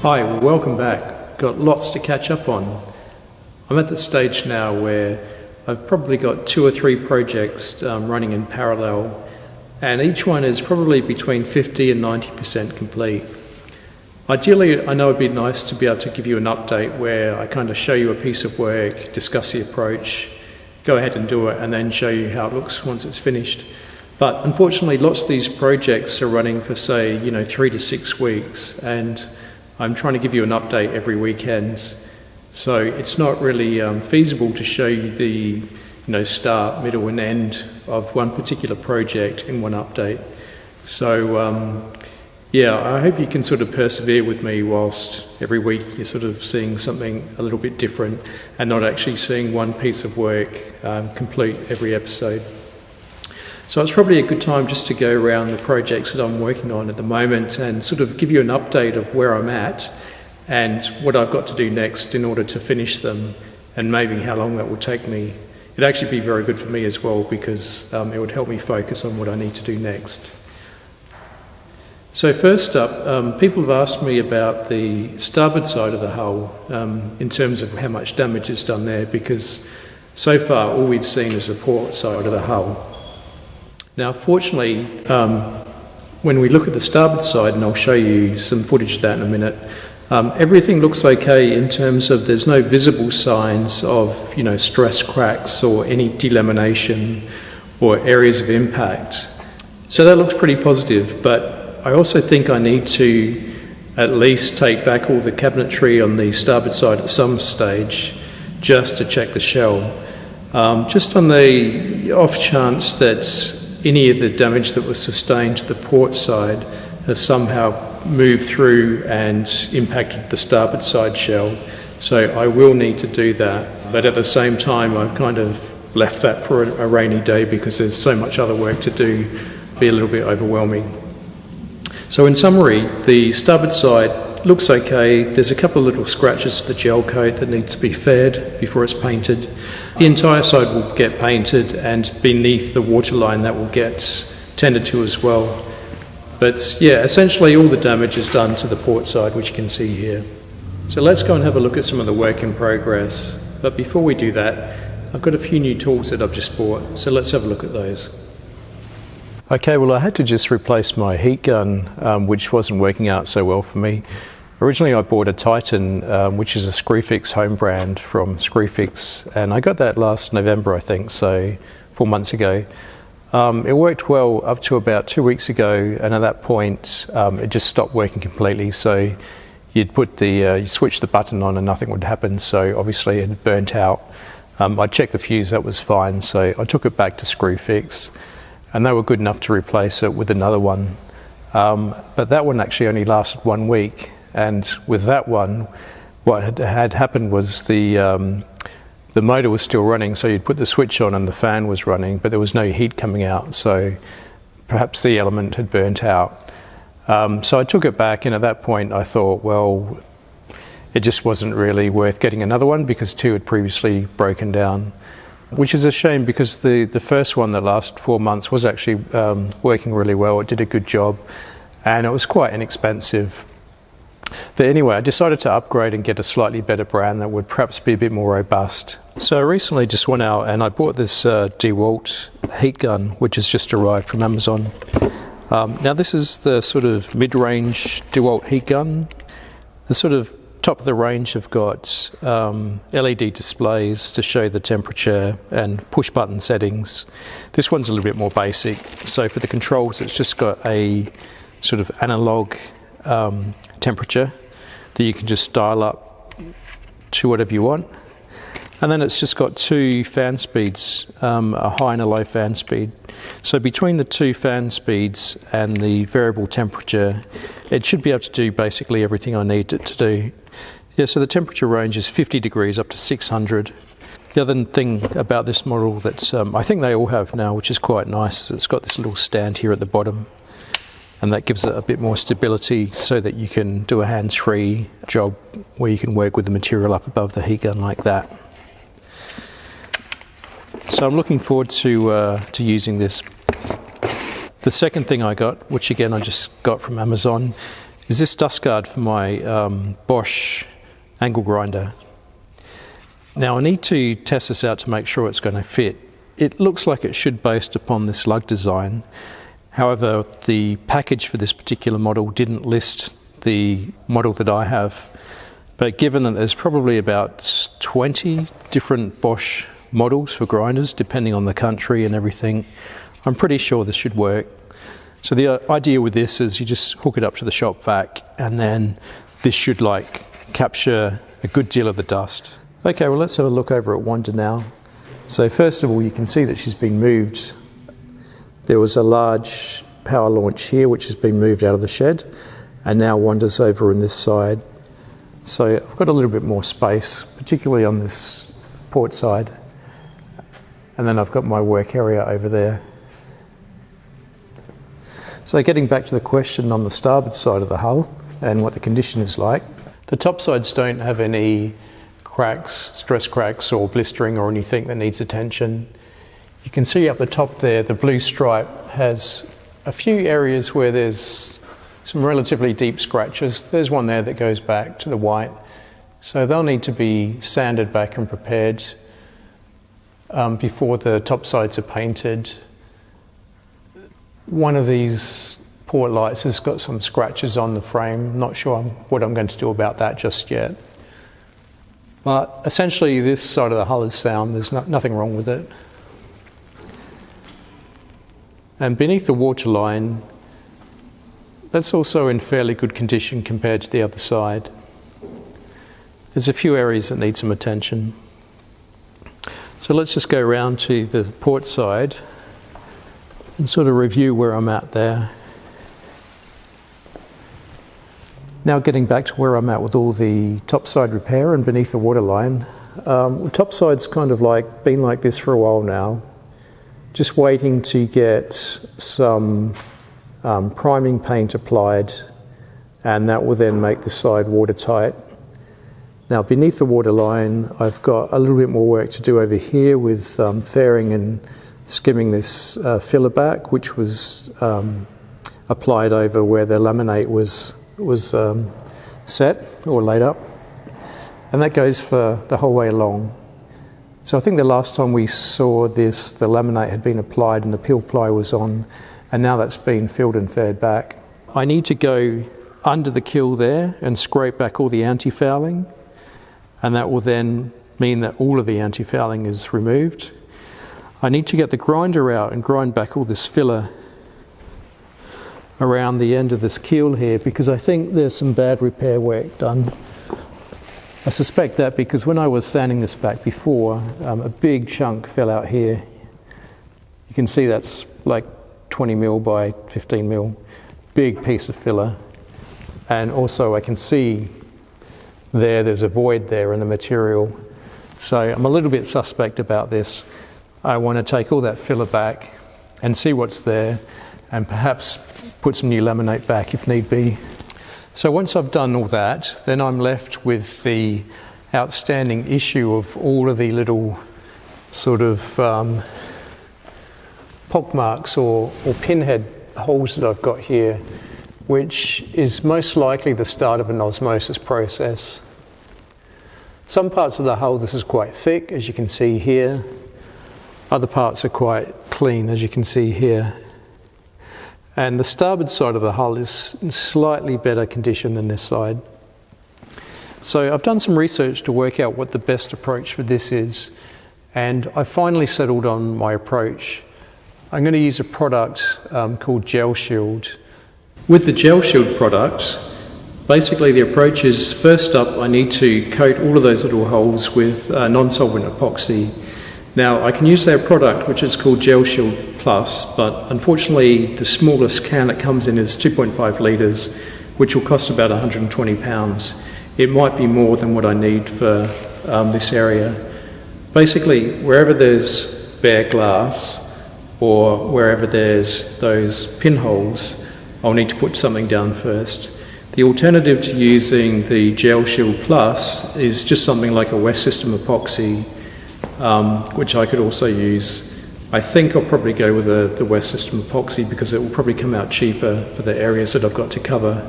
Hi, welcome back. Got lots to catch up on. I'm at the stage now where I've probably got 2 or 3 projects running in parallel, and each one is probably between 50 and 90% complete. Ideally, I know it'd be nice to be able to give you an update where I kind of show you a piece of work, discuss the approach, go ahead and do it, and then show you how it looks once it's finished. But unfortunately, lots of these projects are running for, say, 3 to 6 weeks, and I'm trying to give you an update every weekend. So it's not really feasible to show you the start, middle and end of one particular project in one update. So I hope you can sort of persevere with me whilst every week you're sort of seeing something a little bit different and not actually seeing one piece of work complete every episode. So it's probably a good time just to go around the projects that I'm working on at the moment and sort of give you an update of where I'm at and what I've got to do next in order to finish them, and maybe how long that will take me. It'd actually be very good for me as well, because it would help me focus on what I need to do next. So first up, people have asked me about the starboard side of the hull in terms of how much damage is done there, because so far all we've seen is the port side of the hull. Now fortunately, when we look at the starboard side, and I'll show you some footage of that in a minute, everything looks okay in terms of there's no visible signs of stress cracks or any delamination or areas of impact. So that looks pretty positive, but I also think I need to at least take back all the cabinetry on the starboard side at some stage just to check the shell. Just on the off chance that any of the damage that was sustained to the port side has somehow moved through and impacted the starboard side shell. So I will need to do that. But at the same time, I've kind of left that for a rainy day because there's so much other work to do, be a little bit overwhelming. So in summary, the starboard side looks okay. There's a couple of little scratches to the gel coat that need to be faired before it's painted. The entire side will get painted, and beneath the waterline that will get tended to as well. But yeah, essentially all the damage is done to the port side, which you can see here. So let's go and have a look at some of the work in progress. But before we do that, I've got a few new tools that I've just bought, so let's have a look at those. Okay, well I had to just replace my heat gun, which wasn't working out so well for me. Originally I bought a Titan, which is a Screwfix home brand from Screwfix, and I got that last November I think, so 4 months ago. It worked well up to about 2 weeks ago, and at that point it just stopped working completely. So you'd you switch the button on and nothing would happen, so obviously it had burnt out. I checked the fuse, that was fine, so I took it back to Screwfix, and they were good enough to replace it with another one. But that one actually only lasted 1 week. And with that one, what had happened was the motor was still running, so you'd put the switch on and the fan was running, but there was no heat coming out, so perhaps the element had burnt out. So I took it back, and at that point I thought, well, it just wasn't really worth getting another one because 2 had previously broken down, which is a shame because the first one that lasted 4 months was actually working really well. It did a good job, and it was quite inexpensive. But anyway, I decided to upgrade and get a slightly better brand that would perhaps be a bit more robust. So I recently just went out and I bought this DeWalt heat gun, which has just arrived from Amazon. Now this is the sort of mid-range DeWalt heat gun. The sort of top of the range have got LED displays to show the temperature and push button settings. This one's a little bit more basic. So for the controls, it's just got a sort of analog temperature that you can just dial up to whatever you want, and then it's just got 2 fan speeds, a high and a low fan speed. So between the 2 fan speeds and the variable temperature, it should be able to do basically everything I need it to do. Yeah, so the temperature range is 50 degrees up to 600. The other thing about this model that I think they all have now, which is quite nice, is it's got this little stand here at the bottom, and that gives it a bit more stability so that you can do a hands-free job where you can work with the material up above the heat gun like that. So I'm looking forward to using this. The second thing I got, which again I just got from Amazon, is this dust guard for my Bosch angle grinder. Now I need to test this out to make sure it's going to fit. It looks like it should based upon this lug design. However, the package for this particular model didn't list the model that I have. But given that there's probably about 20 different Bosch models for grinders, depending on the country and everything, I'm pretty sure this should work. So the idea with this is you just hook it up to the shop vac, and then this should capture a good deal of the dust. Okay, well let's have a look over at Wanda now. So first of all, you can see that she's been moved. There was a large power launch here which has been moved out of the shed, and now Wanda's over on this side. So I've got a little bit more space, particularly on this port side. And then I've got my work area over there. So getting back to the question on the starboard side of the hull and what the condition is like. The top sides don't have any cracks, stress cracks or blistering or anything that needs attention. You can see up the top there, the blue stripe has a few areas where there's some relatively deep scratches. There's one there that goes back to the white. So they'll need to be sanded back and prepared before the top sides are painted. One of these port lights has got some scratches on the frame. I'm not sure what I'm going to do about that just yet. But essentially this side of the hull is sound, there's nothing wrong with it. And beneath the waterline, that's also in fairly good condition compared to the other side. There's a few areas that need some attention. So let's just go around to the port side and sort of review where I'm at there. Now getting back to where I'm at with all the topside repair and beneath the waterline. The topside's kind of been like this for a while now. Just waiting to get some priming paint applied, and that will then make the side watertight. Now beneath the waterline, I've got a little bit more work to do over here with fairing and skimming this filler back, which was applied over where the laminate was set or laid up, and that goes for the whole way along. So I think the last time we saw this, the laminate had been applied and the peel ply was on, and now that's been filled and faired back. I need to go under the kill there and scrape back all the anti-fouling, and that will then mean that all of the anti-fouling is removed. I need to get the grinder out and grind back all this filler around the end of this keel here, because I think there's some bad repair work done. I suspect that because when I was sanding this back before, a big chunk fell out here. You can see that's like 20 mil by 15 mil, big piece of filler. And also I can see there's a void there in the material. So I'm a little bit suspect about this. I want to take all that filler back and see what's there, and perhaps put some new laminate back if need be. So once I've done all that, then I'm left with the outstanding issue of all of the little sort of pock marks or pinhead holes that I've got here, which is most likely the start of an osmosis process. Some parts of the hull, this is quite thick, as you can see here. Other parts are quite clean, as you can see here. And the starboard side of the hull is in slightly better condition than this side. So I've done some research to work out what the best approach for this is, and I finally settled on my approach. I'm going to use a product called Gel Shield. With the Gel Shield product, basically the approach is, first up I need to coat all of those little holes with non-solvent epoxy. Now I can use their product, which is called Gel Shield Plus, but unfortunately the smallest can it comes in is 2.5 litres, which will cost about £120. It might be more than what I need for this area. Basically, wherever there's bare glass or wherever there's those pinholes, I'll need to put something down first. The alternative to using the Gel Shield Plus is just something like a West System epoxy, which I could also use. I think I'll probably go with the West System epoxy because it will probably come out cheaper for the areas that I've got to cover.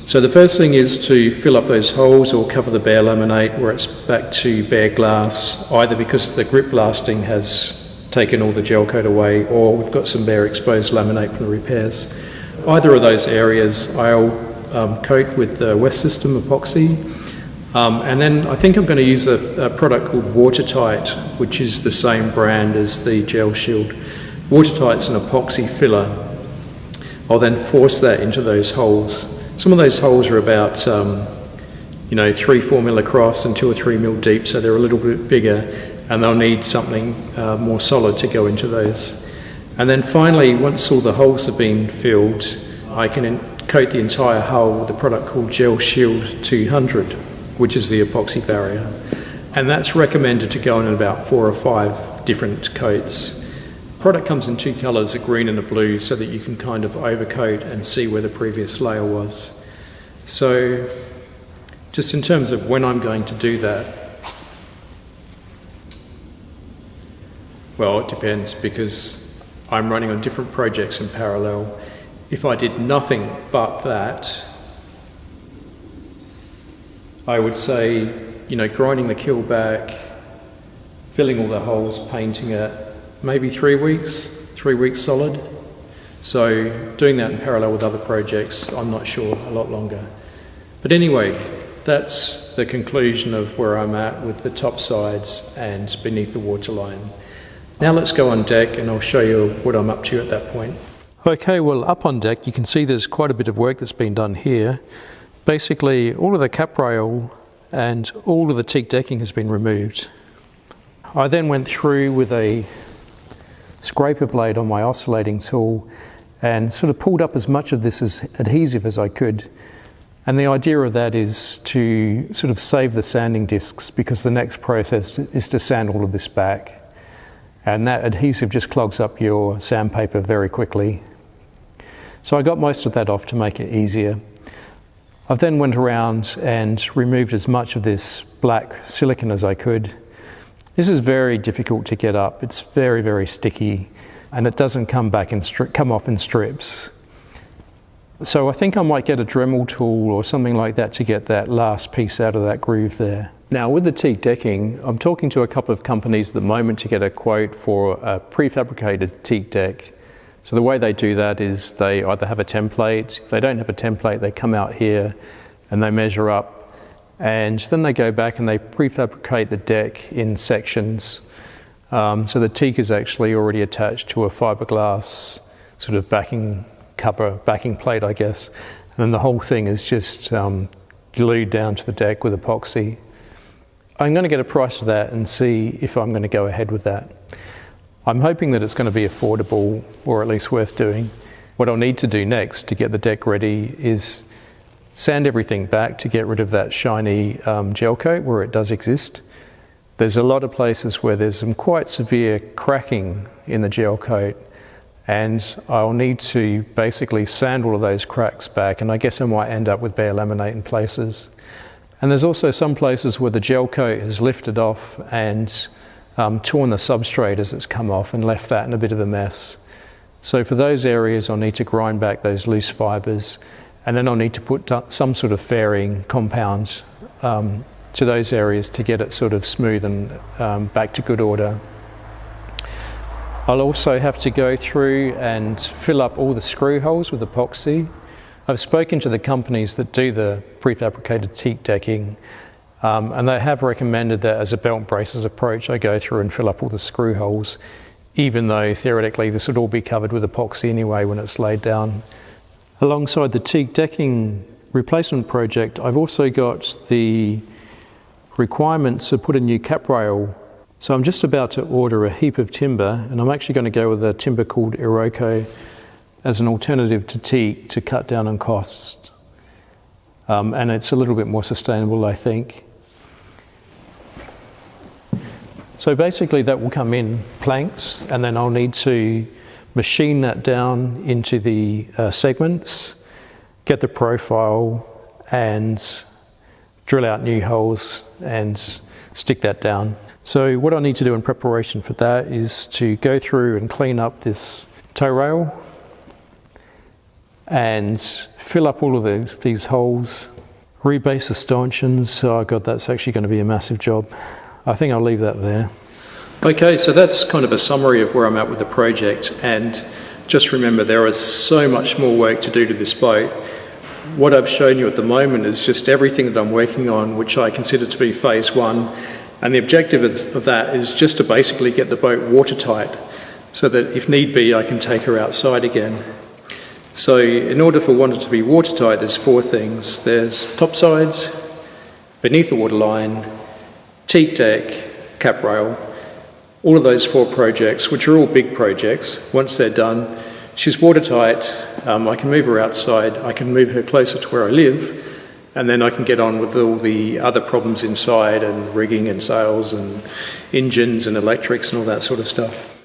So the first thing is to fill up those holes or cover the bare laminate where it's back to bare glass, either because the grip blasting has taken all the gel coat away or we've got some bare exposed laminate from the repairs. Either of those areas I'll coat with the West System epoxy, and then I think I'm going to use a product called Watertight, which is the same brand as the Gel Shield. Watertight's an epoxy filler. I'll then force that into those holes. Some of those holes are about 3-4 mil across and 2 or 3 mil deep, so they're a little bit bigger, and they'll need something more solid to go into those. And then finally, once all the holes have been filled, I can coat the entire hull with a product called Gel Shield 200, which is the epoxy barrier. And that's recommended to go in about 4 or 5 different coats. The product comes in 2 colours, a green and a blue, so that you can kind of overcoat and see where the previous layer was. So just in terms of when I'm going to do that, well, it depends, because I'm running on different projects in parallel. If I did nothing but that, I would say, grinding the kill back, filling all the holes, painting it, maybe 3 weeks solid. So doing that in parallel with other projects, I'm not sure, a lot longer. But anyway, that's the conclusion of where I'm at with the top sides and beneath the waterline. Now let's go on deck and I'll show you what I'm up to at that point. Okay, well, up on deck you can see there's quite a bit of work that's been done here. Basically all of the cap rail and all of the teak decking has been removed. I then went through with a scraper blade on my oscillating tool and sort of pulled up as much of this as adhesive as I could. And the idea of that is to sort of save the sanding discs, because the next process is to sand all of this back. And that adhesive just clogs up your sandpaper very quickly. So I got most of that off to make it easier. I then went around and removed as much of this black silicone as I could. This is very difficult to get up. It's very, very sticky, and it doesn't come off in strips. So I think I might get a Dremel tool or something like that to get that last piece out of that groove there. Now with the teak decking, I'm talking to a couple of companies at the moment to get a quote for a prefabricated teak deck. So the way they do that is they either have a template. If they don't have a template, they come out here and they measure up, and then they go back and they prefabricate the deck in sections. So the teak is actually already attached to a fiberglass sort of backing plate, I guess. And then the whole thing is just glued down to the deck with epoxy. I'm going to get a price for that and see if I'm going to go ahead with that. I'm hoping that it's going to be affordable, or at least worth doing. What I'll need to do next to get the deck ready is sand everything back to get rid of that shiny gel coat where it does exist. There's a lot of places where there's some quite severe cracking in the gel coat, and I'll need to basically sand all of those cracks back, and I guess I might end up with bare laminate in places. And there's also some places where the gel coat has lifted off and torn the substrate as it's come off and left that in a bit of a mess. So for those areas I'll need to grind back those loose fibres, and then I'll need to put some sort of fairing compound to those areas to get it sort of smooth and back to good order. I'll also have to go through and fill up all the screw holes with epoxy. I've spoken to the companies that do the prefabricated teak decking, and they have recommended that as a belt and braces approach I go through and fill up all the screw holes, even though theoretically this would all be covered with epoxy anyway when it's laid down. Alongside the teak decking replacement project, I've also got the requirements to put a new cap rail. So I'm just about to order a heap of timber, and I'm actually going to go with a timber called Iroko as an alternative to teak to cut down on costs. And it's a little bit more sustainable, I think. So basically that will come in planks, and then I'll need to machine that down into the segments, get the profile, and drill out new holes and stick that down. So what I need to do in preparation for that is to go through and clean up this toe rail, and fill up all of these holes, rebase the stanchions. Oh God, that's actually going to be a massive job. I think I'll leave that there. Okay, so that's kind of a summary of where I'm at with the project, and just remember there is so much more work to do to this boat. What I've shown you at the moment is just everything that I'm working on, which I consider to be phase one, and the objective of that is just to basically get the boat watertight so that if need be I can take her outside again. So in order for Wanda to be watertight, there's 4 things. There's topsides, beneath the waterline, teak deck, cap rail. All of those 4 projects, which are all big projects, once they're done, she's watertight, I can move her outside, I can move her closer to where I live, and then I can get on with all the other problems inside and rigging and sails and engines and electrics and all that sort of stuff.